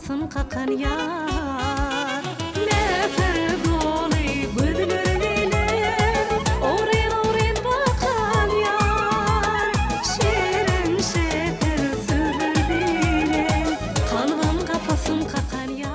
kafasın kakan yar. Nefer doli gözleriyle oren oren bakan yar. Şirin şeker sözleriyle kalbim kafasın kakan yar.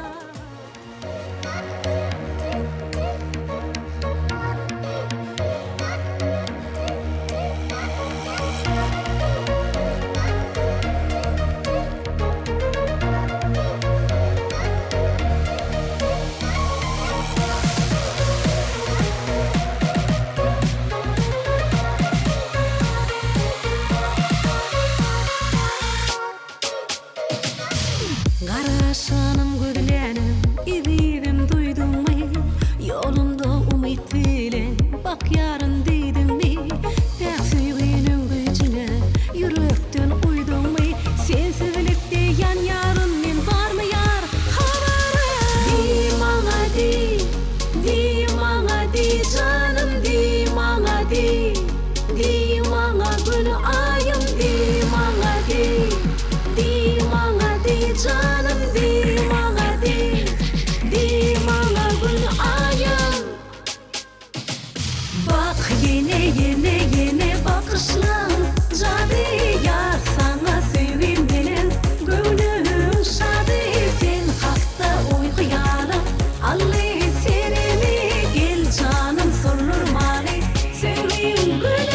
Garaşanım gözlerim, izledim duydum mi? Yolunda umut bilen bak yarın dedim mi? Tek sevginin gücüne yürekten uydum mi? Sensizlikte yan yarın men var mı yar haberim? Di bana di, di bana di canım di bana di, di bana gün ayım di bana di, di bana di canım di bana di, di bana gün ayım. Bak yine yine yine bakışlar cadı yar sana sevinmenin gönlüm şadı. Sen hakta uykuyalım Allah sereni gel canım sorulur mali sevin gönlünü.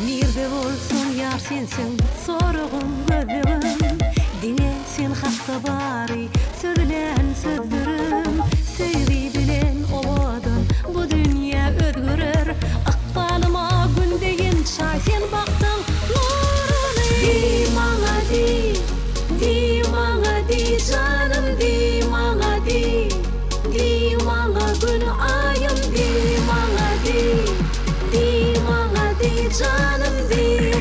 Nerede olsun yar sensin sorğum gözüm. Dine sen hakta bari sözlen sözlerim. Sevgi bilen ovadan bu dünya özgürür. Akbalıma gün deyin çay sen baktın nurunu. Di bana di, di bana di canım di bana di, di bana gün ayım di bana di, di bana di canım di.